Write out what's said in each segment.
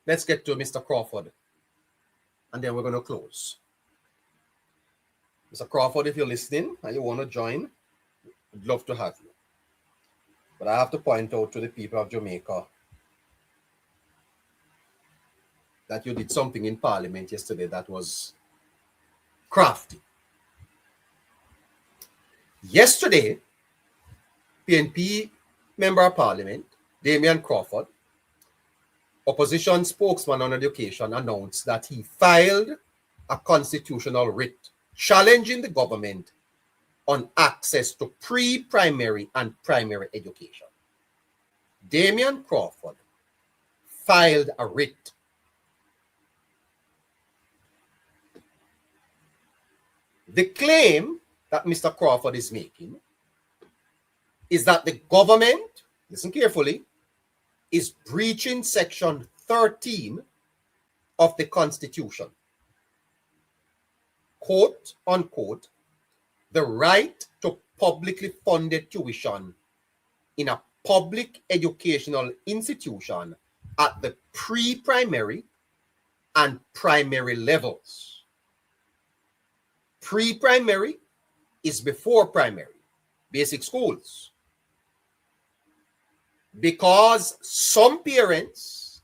let's get to Mr. Crawford, and then we're going to close. Mr. Crawford, if you're listening and you want to join, I'd love to have you. But I have to point out to the people of Jamaica that you did something in Parliament yesterday that was crafty. Yesterday, PNP Member of Parliament, Damion Crawford, opposition spokesman on education, announced that he filed a constitutional writ challenging the government on access to pre-primary and primary education. Damion Crawford filed a writ. The claim that Mr. Crawford is making is that the government, listen carefully, is breaching Section 13 of the Constitution. Quote, unquote, the right to publicly funded tuition in a public educational institution at the pre-primary and primary levels. Pre-primary is before primary, basic schools. Because some parents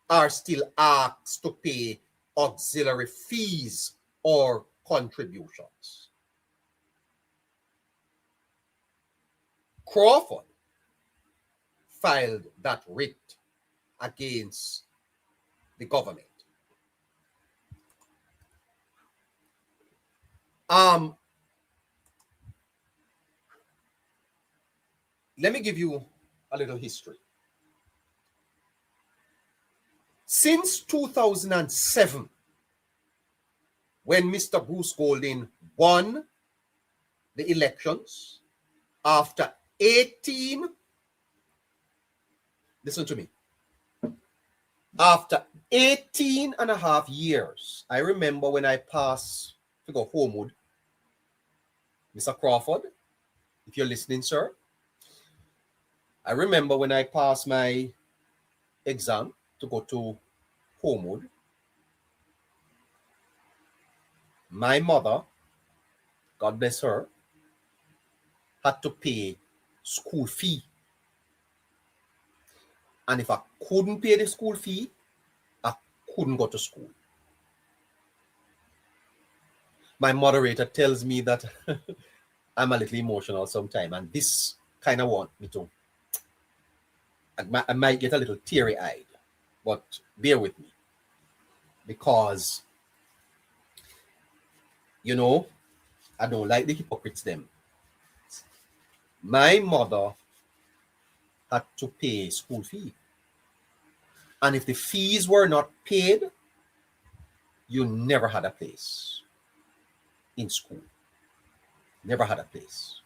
are still asked to pay auxiliary fees or contributions. Crawford filed that writ against the government. Let me give you a little history. Since 2007, when Mr. Bruce Golding won the elections after 18, listen to me, after 18 and a half years, I remember when I passed to go homeward, Mr. Crawford, if you're listening, sir, I remember when I passed my exam to go to Homewood, my mother, God bless her, had to pay school fee. And if I couldn't pay the school fee, I couldn't go to school. My moderator tells me that I'm a little emotional sometimes, and this kind of want me to. I might get a little teary-eyed, but bear with me. Because, you know, I don't like the hypocrites them. My mother had to pay school fee. And if the fees were not paid, you never had a place in school. Never had a place.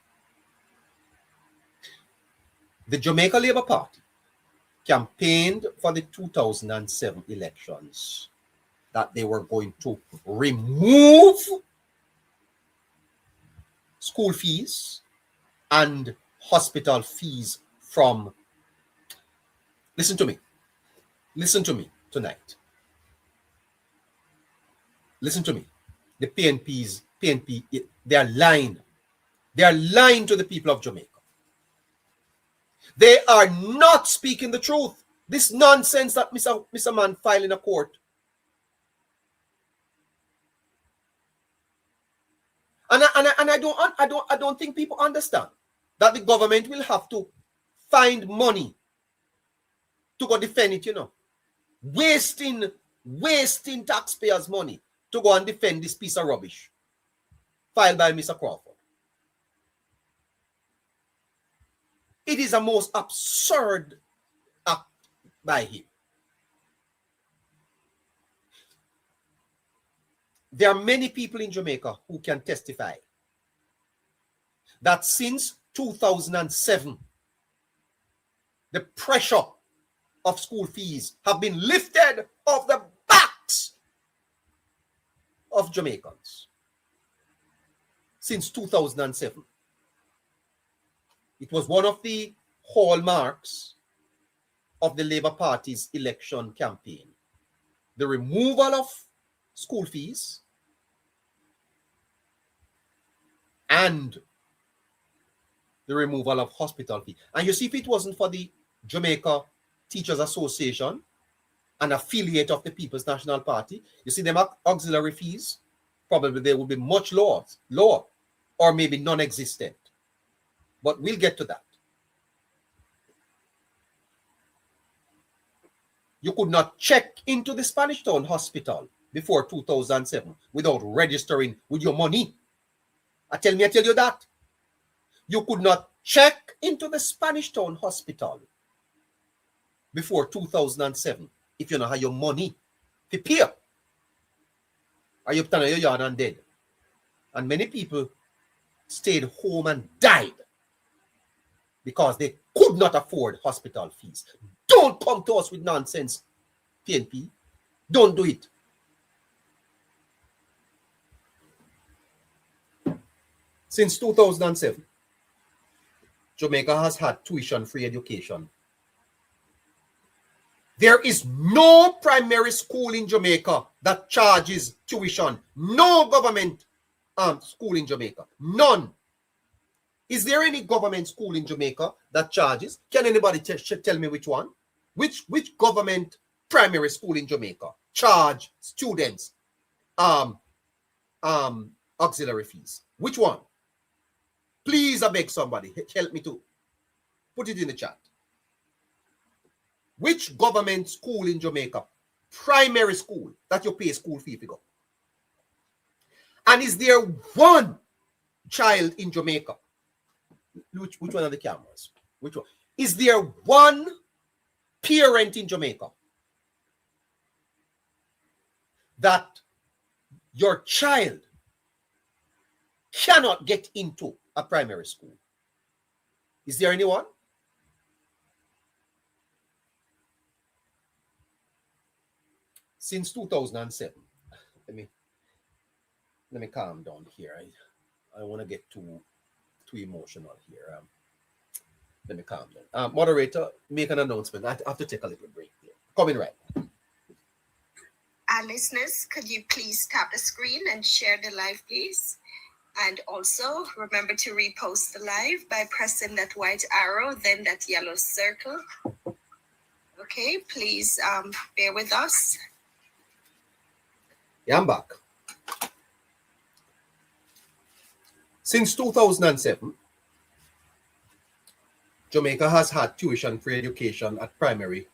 The Jamaica Labour Party campaigned for the 2007 elections that they were going to remove school fees and hospital fees from, listen to me tonight. Listen to me. The PNP, they are lying. They are lying to the people of Jamaica. They are not speaking the truth. This nonsense that Mr. Man filed in a court. And I don't think people understand that the government will have to find money to go defend it, you know. Wasting taxpayers' money to go and defend this piece of rubbish filed by Mr. Crawford. It is a most absurd act by him. There are many people in Jamaica who can testify that since 2007, the pressure of school fees have been lifted off the backs of Jamaicans. Since 2007. It was one of the hallmarks of the Labour Party's election campaign the removal of school fees and the removal of hospital fee. And you see, if it wasn't for the Jamaica Teachers Association, an affiliate of the People's National Party, you see them auxiliary fees, probably they would be much lower, or maybe non-existent. But we'll get to that. You could not check into the Spanish Town Hospital before 2007 without registering with your money. I tell you that. You could not check into the Spanish Town Hospital before 2007 if you don't have your money to pay. Or you put on your yard and dead. And many people stayed home and died because they could not afford hospital fees. Don't come to us with nonsense, PNP. Don't do it. Since 2007, Jamaica has had tuition-free education. There is no primary school in Jamaica that charges tuition. No government school in Jamaica. None. Is there any government school in Jamaica that charges? Can anybody tell me which one? Which government primary school in Jamaica charge students auxiliary fees? Which one? Please, I beg somebody, help me to put it in the chat. Which government school in Jamaica, primary school, that you pay school fee to go? And is there one child in Jamaica? Which one are the cameras? Which one? Is there one parent in Jamaica that your child cannot get into a primary school? Is there anyone? Since 2007, let me calm down here. I don't want to get too emotional here. Let me calm down. Moderator, make an announcement. I have to take a little break here. Coming right. Our listeners, could you please tap the screen and share the live, please? And also remember to repost the live by pressing that white arrow, then that yellow circle. Okay, please bear with us. Yeah, I'm back. Since 2007, Jamaica has had tuition-free education at primary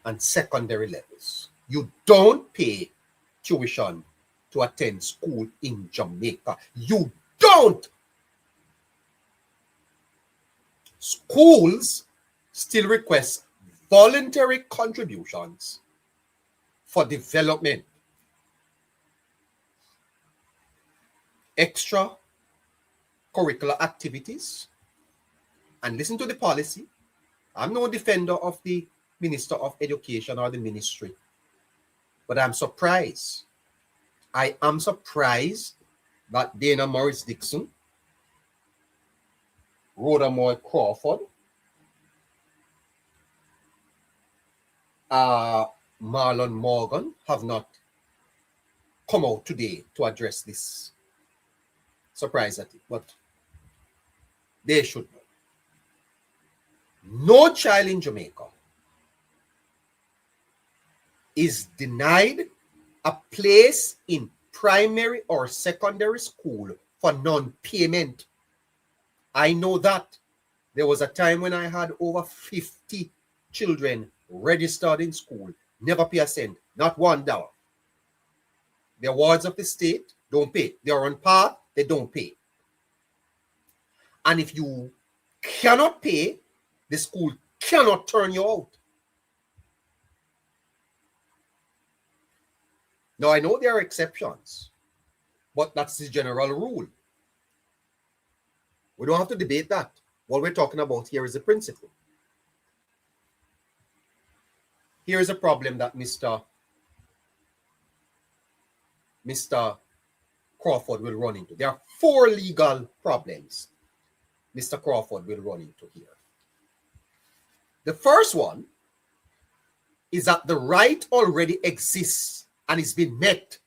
and secondary levels. You don't pay tuition to attend school in Jamaica. You don't. Schools still request voluntary contributions for development. Extra curricular activities. And listen to the policy. I'm no defender of the Minister of Education or the ministry, but I'm surprised. I am surprised that Dana Morris Dixon, Damion Crawford, Marlon Morgan have not come out today to address this. Surprised at it, but they should know. No child in Jamaica is denied a place in primary or secondary school for non-payment. I know that. There was a time when I had over 50 children registered in school, never pay a cent, not $1. The awards of the state don't pay. They are on par, they don't pay. And if you cannot pay, the school cannot turn you out. Now, I know there are exceptions, but that's the general rule. We don't have to debate that. What we're talking about here is the principle. Here is a problem that Mr. Crawford will run into. There are 4 legal problems Mr. Crawford will run into here. The first one is that the right already exists and is being met.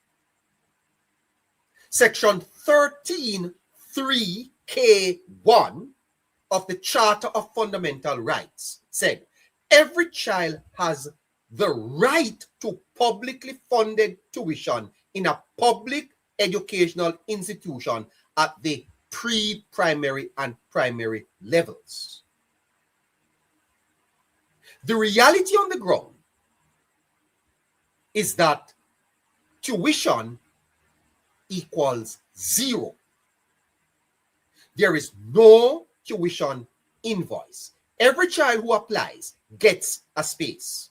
Section 13(3)(k)(1) of the Charter of Fundamental Rights said, every child has the right to publicly funded tuition in a public educational institution at the pre-primary and primary levels. The reality on the ground is that tuition equals zero. There is no tuition invoice. Every child who applies gets a space.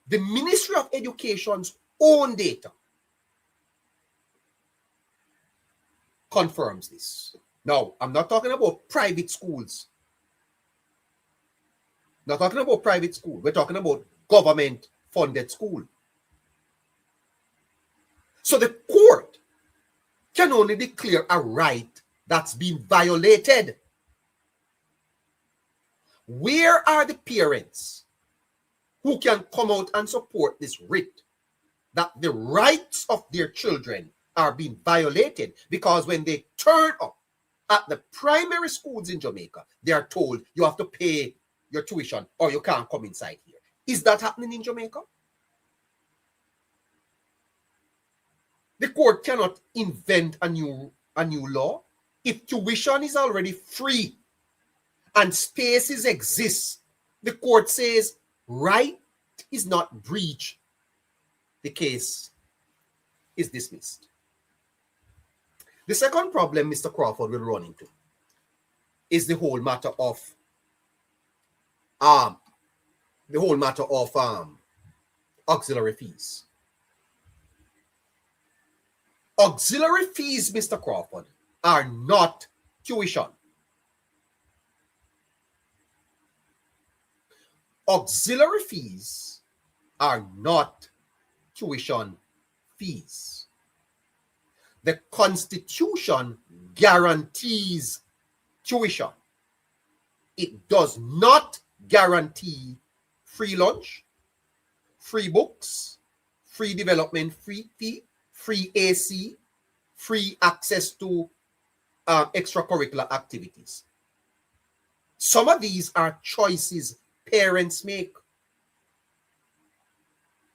The Ministry of Education's own data confirms this. Now, I'm not talking about private schools. Not talking about private school. We're talking about government-funded school. So the court can only declare a right that's been violated. Where are the parents who can come out and support this writ that the rights of their children are being violated? Because when they turn up at the primary schools in Jamaica, they are told you have to pay your tuition or you can't come inside here. Is that happening in Jamaica? The court cannot invent a new law. If tuition is already free and spaces exist, the court says right is not breached. The case is dismissed. The second problem Mr. Crawford will run into is the whole matter of auxiliary fees. Auxiliary fees, Mr. Crawford, are not tuition. Auxiliary fees are not tuition fees. The Constitution guarantees tuition. It does not guarantee free lunch, free books, free development fee, free AC, free access to extracurricular activities. Some of these are choices parents make.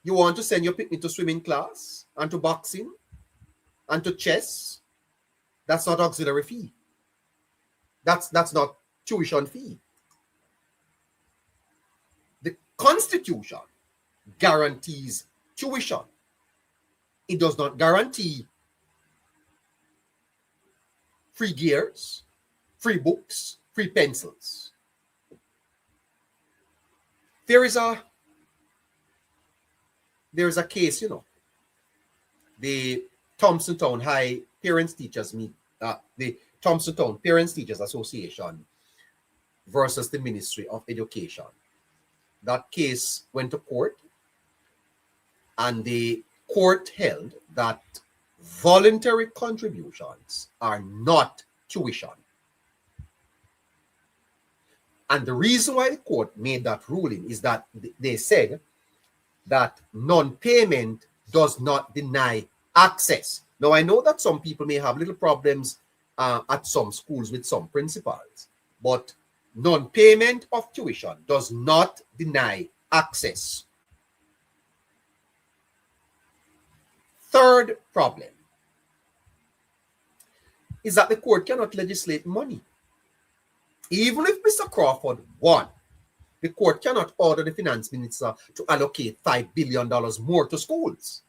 You want to send your picnic to swimming class and to boxing and to chess. That's not auxiliary fee. That's not tuition fee. The Constitution guarantees tuition. It does not guarantee free gears, free books, free pencils. There is a case, the Thompson Town High Parents Teachers the Thompson Town Parents Teachers Association versus the Ministry of Education. That case went to court, and the court held that voluntary contributions are not tuition. And the reason why the court made that ruling is that they said that non-payment does not deny access. Now, I know that some people may have little problems at some schools with some principals, but non-payment of tuition does not deny access. Third problem is that the court cannot legislate money. Even if Mr. Crawford won, the court cannot order the finance minister to allocate $5 billion more to schools.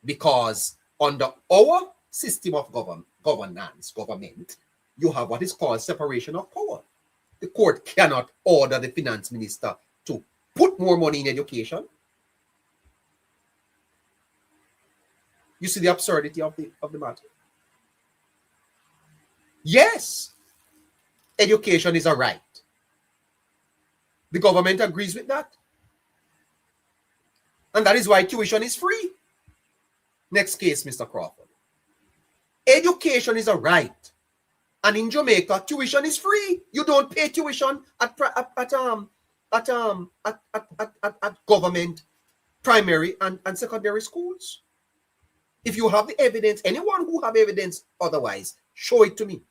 Because under our system of government, you have what is called separation of power. The court cannot order the finance minister to put more money in education. You see the absurdity of the matter? Yes, education is a right. The government agrees with that. And that is why tuition is free. Next case, Mr. Crawford. Education is a right. And in Jamaica, tuition is free. You don't pay tuition at at government primary and secondary schools. If you have the evidence, anyone who have evidence otherwise, show it to me.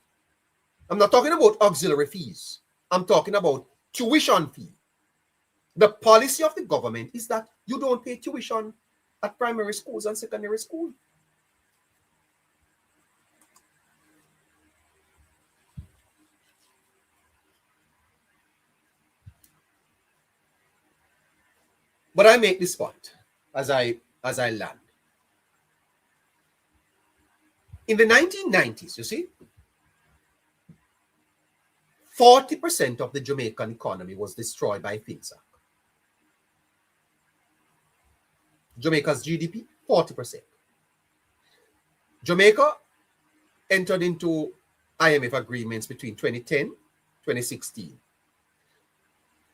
I'm not talking about auxiliary fees. I'm talking about tuition fee. The policy of the government is that you don't pay tuition at primary schools and secondary schools. But I make this point as I land. In the 1990s, you see, 40% of the Jamaican economy was destroyed by FinSac. Jamaica's GDP, 40%. Jamaica entered into IMF agreements between 2010 2016.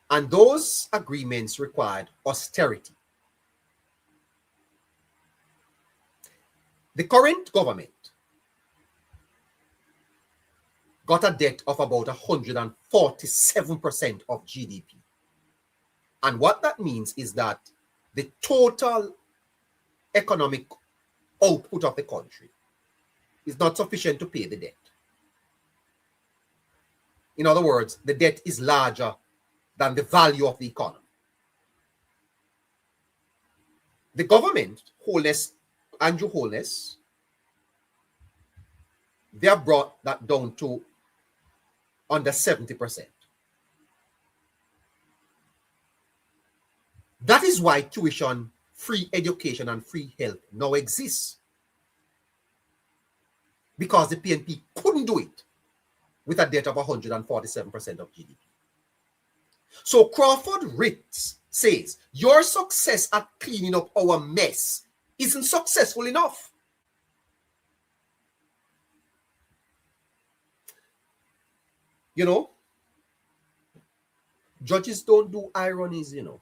And those agreements required austerity. The current government got a debt of about 147% of GDP. And what that means is that the total economic output of the country is not sufficient to pay the debt. In other words, the debt is larger than the value of the economy. The government, Andrew Holness, they have brought that down to under 70%. That is why tuition, free education, and free health now exists. Because the PNP couldn't do it with a debt of 147% of GDP. So Crawford writ says, your success at cleaning up our mess isn't successful enough. You know, judges don't do ironies, you know.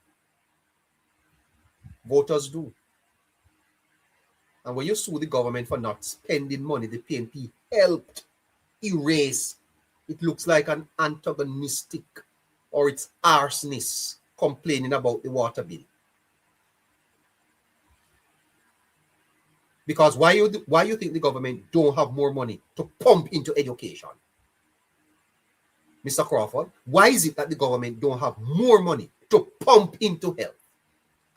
Voters do. And when you sue the government for not spending money, the PNP helped erase. It looks like an antagonistic or it's arsonist complaining about the water bill. Because why you think the government don't have more money to pump into education? Mr. Crawford, why is it that the government don't have more money to pump into health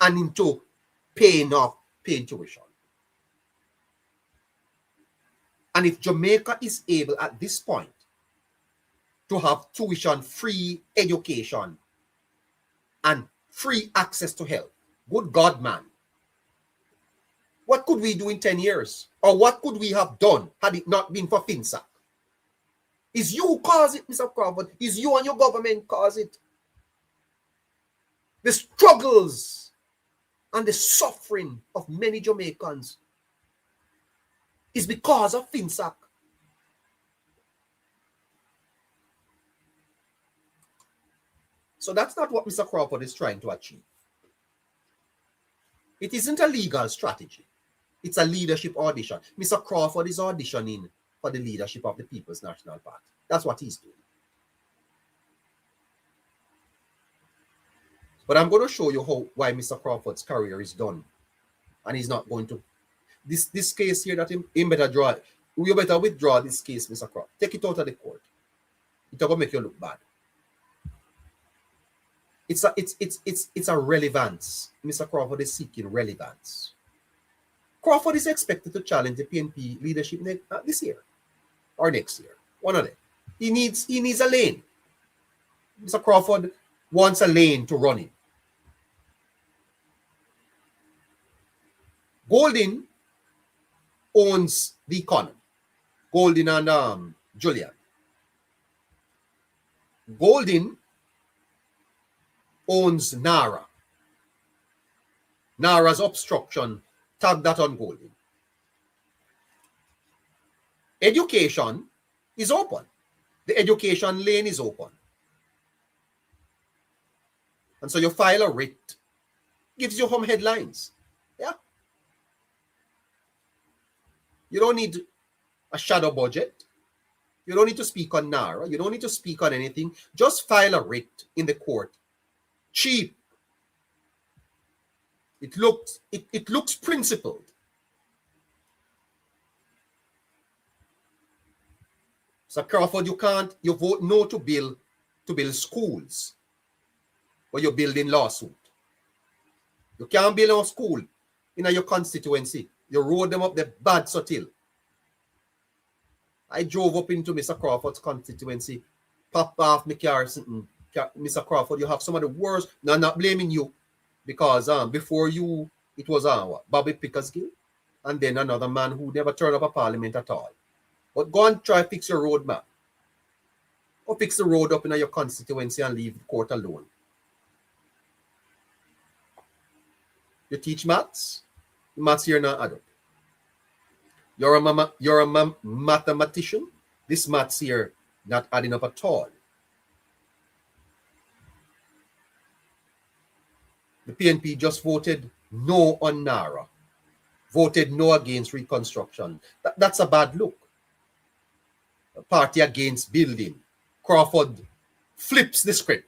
and into paying tuition? And if Jamaica is able at this point to have tuition-free education and free access to health, good God, man, what could we do in 10 years? Or what could we have done had it not been for FinSac? Is you who cause it, Mr. Crawford? Is you and your government cause it? The struggles and the suffering of many Jamaicans is because of FinSac. So that's not what Mr. Crawford is trying to achieve. It isn't a legal strategy. It's a leadership audition. Mr. Crawford is auditioning for the leadership of the People's National Party. That's what he's doing. But I'm going to show you why Mr. Crawford's career is done. And he's not going to. This case here that he better draw. You better withdraw this case, Mr. Crawford. Take it out of the court. It's going to make you look bad. It's a relevance. Mr. Crawford is seeking relevance. Crawford is expected to challenge the PNP leadership this year or next year. One of them. He needs a lane. Mr. Crawford wants a lane to run in. Golding owns the economy. Golding and Julian. Golding owns NARA. NARA's obstruction, tag that on Golding. Education is open. The education lane is open. And so you file a writ. Gives you home headlines. Yeah. You don't need a shadow budget. You don't need to speak on NARA. You don't need to speak on anything. Just file a writ in the court cheap. It looks principled. So Crawford, you vote no to build schools, but you're building lawsuit. You can't build a school in your constituency. You road them up the bad subtle. I drove up into Mr. Crawford's constituency, popped off my car, Mr. Crawford, you have some of the worst. Now, I'm not blaming you, because before you, it was Bobby Pickersgill, and then another man who never turned up a parliament at all. But go and try fix your road map. Or fix the road up in your constituency and leave the court alone. You teach maths? The maths here not add up. You're a mathematician? This maths here not adding up at all. The PNP just voted no on NARA. Voted no against reconstruction. That's a bad look. A party against building. Crawford flips the script.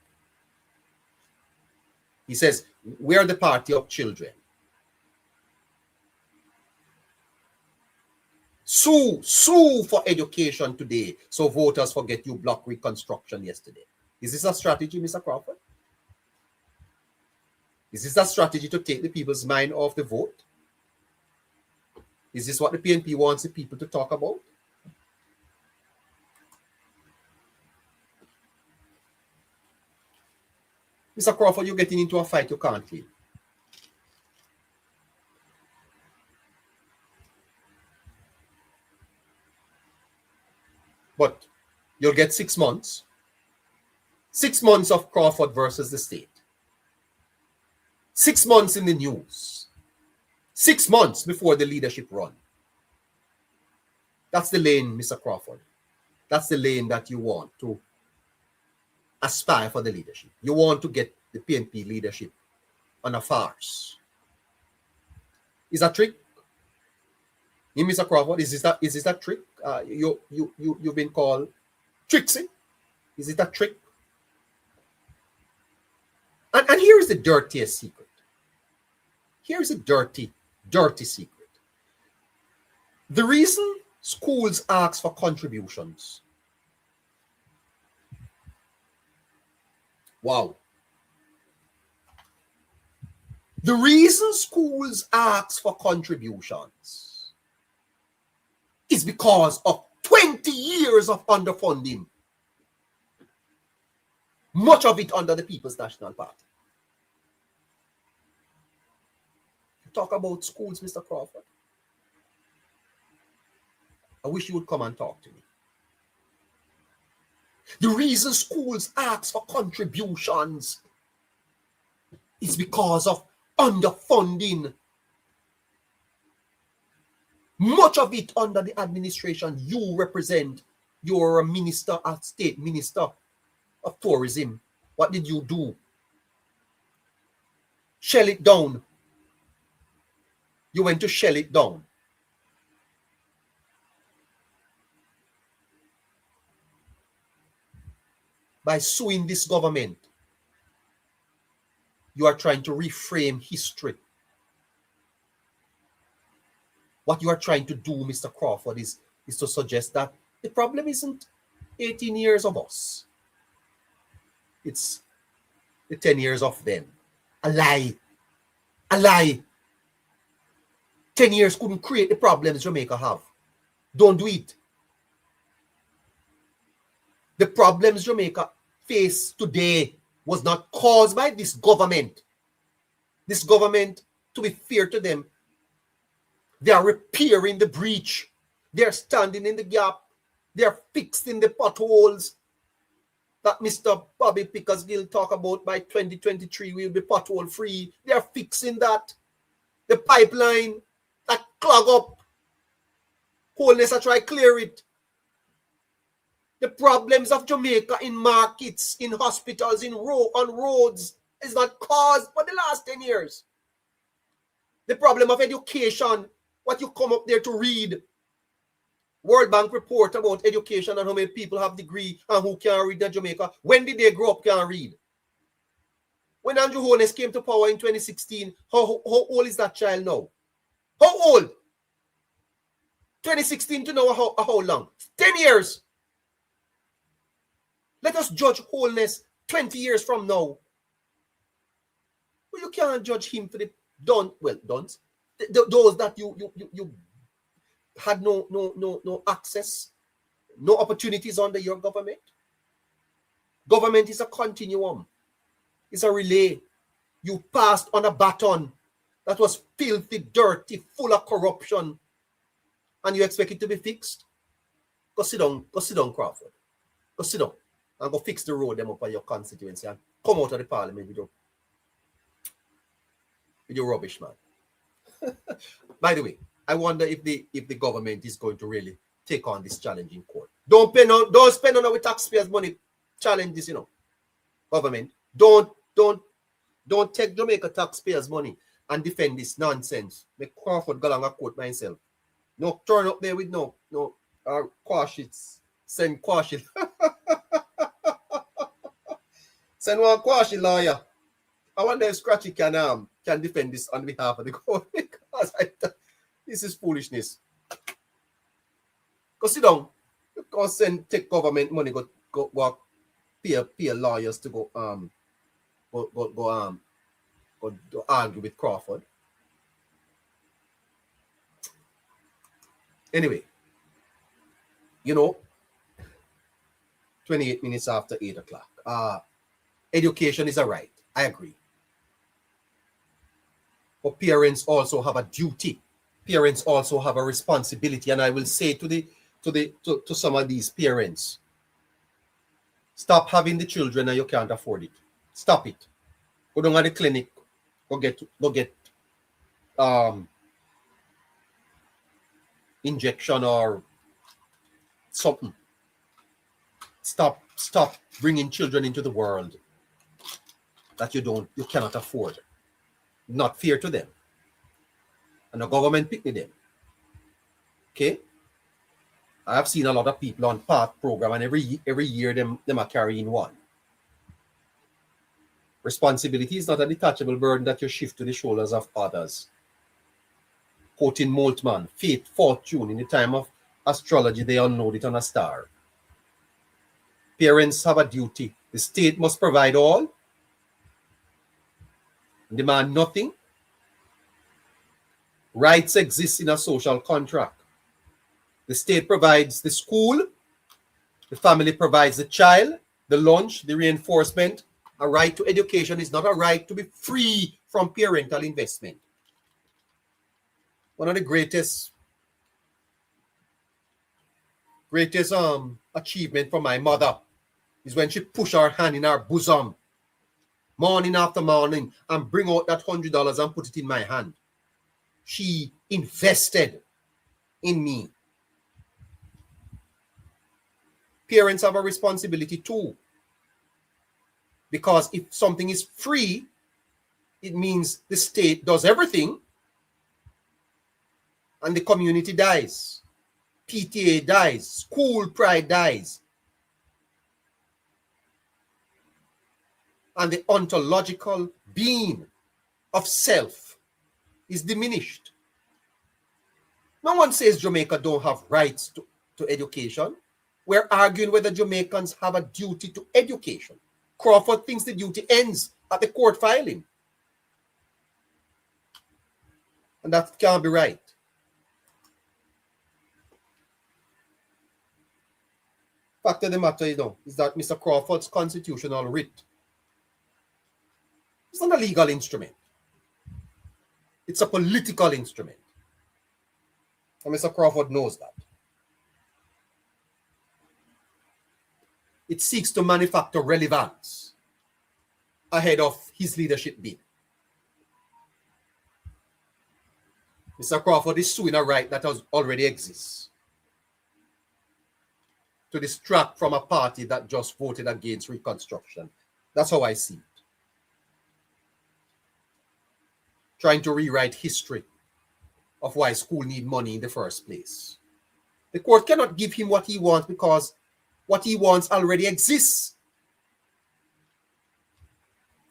He says, we're the party of children. Sue for education today, so voters forget you blocked reconstruction yesterday. Is this a strategy, Mr. Crawford? Is this a strategy to take the people's mind off the vote? Is this what the PNP wants the people to talk about? Mr. Crawford, you're getting into a fight you can't win. But you'll get 6 months. 6 months of Crawford versus the state. 6 months in the news. 6 months before the leadership run. That's the lane, Mr. Crawford. That's the lane that you want to aspire for the leadership. You want to get the PNP leadership on a farce. Is that trick? Mr. Crawford, is this that trick? You've been called tricksy. Is it a trick? And here is the dirtiest secret. Here's a dirty secret. The reason schools ask for contributions. Wow. The reason schools ask for contributions is because of 20 years of underfunding. Much of it under the People's National Party. You talk about schools, Mr. Crawford. I wish you would come and talk to me. The reason schools ask for contributions is because of underfunding. Much of it under the administration you represent. You're a minister, a state minister of tourism. What did you do? Shell it down. You went to shell it down. By suing this government, you are trying to reframe history. What you are trying to do, Mr. Crawford, is to suggest that the problem isn't 18 years of us. It's the 10 years of them. A lie. A lie. 10 years couldn't create the problems Jamaica have. Don't do it. The problems Jamaica face today was not caused by this government. This government, to be fair to them, they are repairing the breach. They are standing in the gap. They are fixing the potholes that Mr. Bobby Pickersgill talk about. By 2023, we'll be pothole free. They are fixing that. The pipeline that clog up. Wholeness, I try clear it. The problems of Jamaica in markets, in hospitals, on roads is not caused for the last 10 years. The problem of education, what you come up there to read. World Bank report about education and how many people have degree and who can't read in Jamaica. When did they grow up can't read? When Andrew Holness came to power in 2016, how old is that child now? How old? 2016 to now, how long? 10 years. Let us judge Holness 20 years from now. Well, you can't judge him for the those that you had no access, no opportunities under your government. Government is a continuum. It's a relay. You passed on a baton that was filthy, dirty, full of corruption, and you expect it to be fixed? Go sit down, Crawford. Go sit down and go fix the road them up on your constituency and come out of the parliament with your rubbish, man. By the way, I wonder if the government is going to really take on this challenge in court. Don't spend on our taxpayers' money. Challenge this, government. Don't take Jamaica taxpayers' money and defend this nonsense. Make Crawford go along a court by himself. No turn up there with no quash it. Send quash it. Send one quash it lawyer. I wonder if Scratchy can defend this on behalf of the court, because this is foolishness. Go sit down. Go take government money. Go pay lawyers to go argue with Crawford. Anyway, 28 minutes after 8 o'clock. Education is a right. I agree. But parents also have a duty. Parents also have a responsibility. And I will say to some of these parents, stop having the children and you can't afford it. Stop it. Go down to the clinic. Go get injection or something. Stop bringing children into the world that you cannot afford. Not fair to them. And the government pick them. Okay? I have seen a lot of people on PATH program, and every year them are carrying one. Responsibility is not a detachable burden that you shift to the shoulders of others. Quoting Moltmann, fate, fortune, in the time of astrology, they unload it on a star. Parents have a duty. The state must provide all, demand nothing. Rights exist in a social contract. The state provides the school, the family provides the child, the lunch, the reinforcement. A right to education is not a right to be free from parental investment. One of the greatest achievement for my mother is when she pushed her hand in her bosom morning after morning and bring out that $100 and put it in my hand. She invested in me. Parents have a responsibility too. Because if something is free, it means the state does everything and the community dies. PTA dies. School pride dies. And the ontological being of self is diminished. No one says Jamaica don't have rights to education. We're arguing whether Jamaicans have a duty to education. Crawford thinks the duty ends at the court filing. And that can't be right. Fact of the matter, is that Mr. Crawford's constitutional writ is not a legal instrument. It's a political instrument. And Mr. Crawford knows that. It seeks to manufacture relevance ahead of his leadership bid. Mr. Crawford is suing a right that already exists to distract from a party that just voted against Reconstruction. That's how I see it. Trying to rewrite history of why school need money in the first place. The court cannot give him what he wants because what he wants already exists.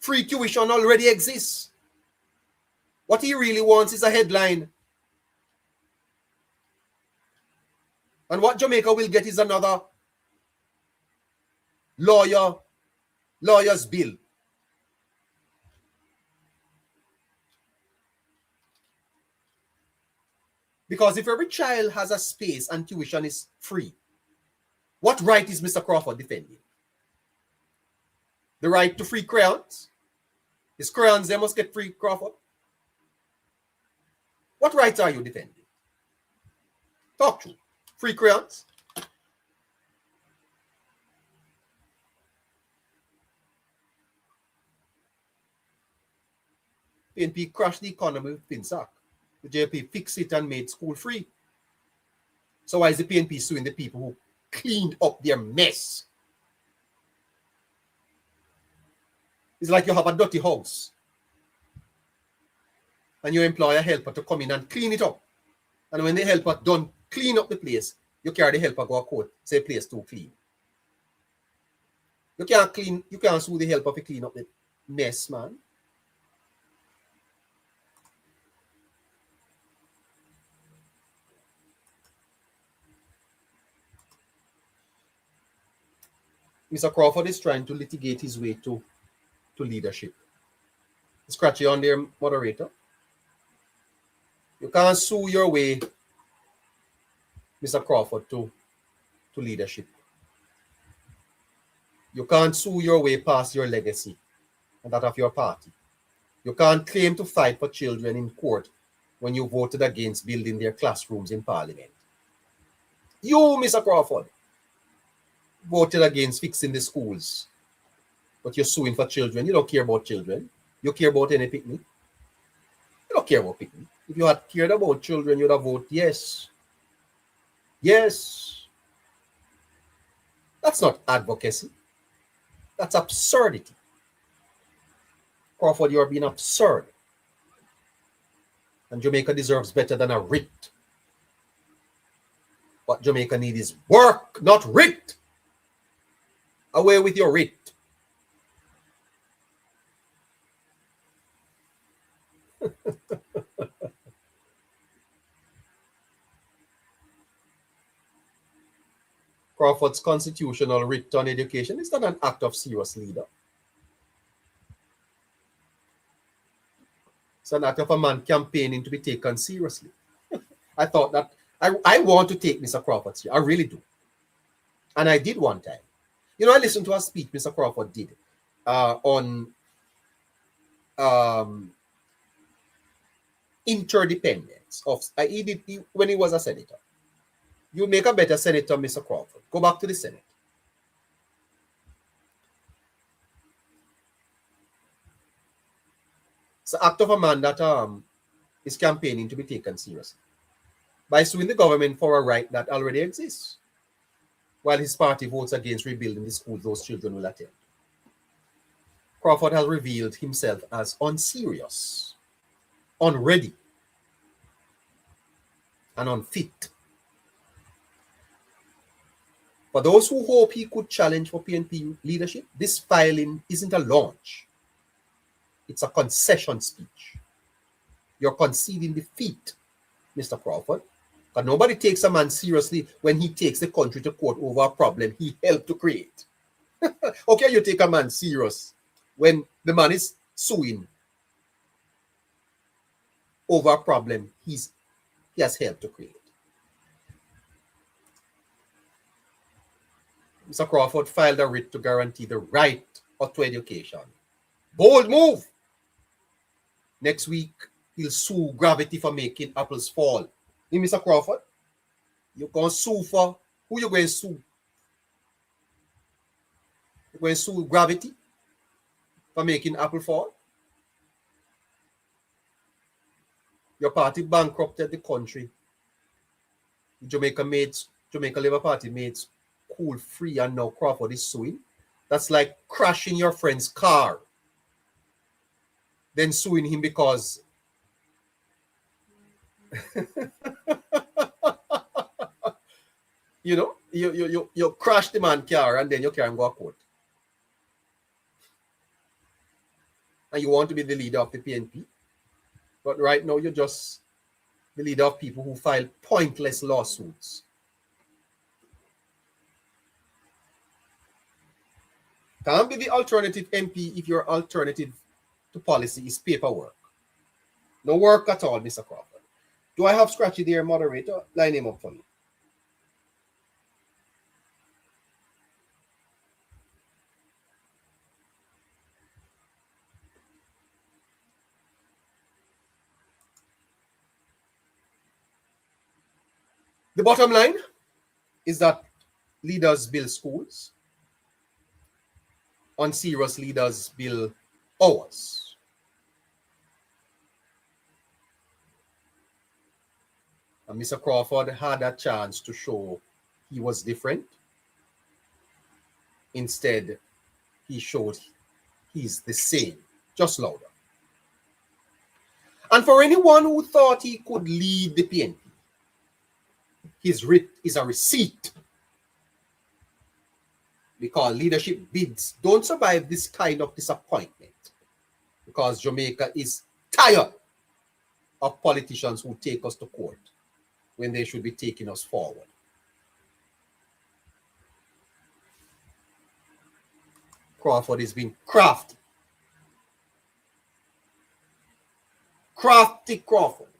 Free tuition already exists. What he really wants is a headline. And what Jamaica will get is another lawyer's bill. Because if every child has a space and tuition is free, what right is Mr. Crawford defending? The right to free crayons? His crayons, they must get free, Crawford. What rights are you defending? Talk to. Free crayons? PNP crashed the economy with Pinsac. The JP fixed it and made school free. So why is the PNP suing the people who cleaned up their mess? It's like you have a dirty house and you employ a helper to come in and clean it up. And when the helper done clean up the place, you carry the helper go to court, say place too clean. You can't sue the helper to clean up the mess, man. Mr. Crawford is trying to litigate his way to leadership. Scratchy on there, moderator. You can't sue your way, Mr. Crawford, to leadership. You can't sue your way past your legacy and that of your party. You can't claim to fight for children in court when you voted against building their classrooms in Parliament. You, Mr. Crawford, voted against fixing the schools, but you're suing for children. You don't care about children. You care about any picnic. You don't care about picnic. If you had cared about children, you'd have voted yes. Yes. That's not advocacy. That's absurdity. Crawford, you're being absurd. And Jamaica deserves better than a writ. What Jamaica needs is work, not writ. Away with your writ. Crawford's constitutional writ on education is not an act of serious leader. It's an act of a man campaigning to be taken seriously. I thought that I want to take Mr. Crawford seriously. I really do. And I did one time. You know, I listened to a speech Mr. Crawford did on interdependence of when he was a senator. You make a better senator, Mr. Crawford. Go back to the Senate. It's the act of a man that is campaigning to be taken seriously by suing the government for a right that already exists, while his party votes against rebuilding the schools those children will attend. Crawford has revealed himself as unserious, unready, and unfit. For those who hope he could challenge for PNP leadership, this filing isn't a launch. It's a concession speech. You're conceding defeat, Mr. Crawford. But nobody takes a man seriously when he takes the country to court over a problem he helped to create. Okay, you take a man serious when the man is suing over a problem he has helped to create. Mr. Crawford filed a writ to guarantee the right to education. Bold move. Next week, he'll sue Gravity for making apples fall. Hey, Mr. Crawford, you're going to sue for who you're going to sue? You're going to sue Gravity for making apple fall? Your party bankrupted the country. Jamaica Labour Party made school free, and now Crawford is suing. That's like crashing your friend's car, then suing him because you know, you crash the man's car and then you can't go to court. and you want to be the leader of the PNP. But right now, you're just the leader of people who file pointless lawsuits. Can't be the alternative MP if your alternative to policy is paperwork. No work at all, Mr. Crawford. Do I have Scratchy there, moderator? Line him up for me. The bottom line is that leaders build schools, unserious leaders build ours. And Mr. Crawford had a chance to show he was different. Instead, he showed he's the same, just louder. And for anyone who thought he could lead the PNP, his writ is a receipt. Because leadership bids don't survive this kind of disappointment. Because Jamaica is tired of politicians who take us to court when they should be taking us forward. Crawford is being crafty. Crafty Crawford.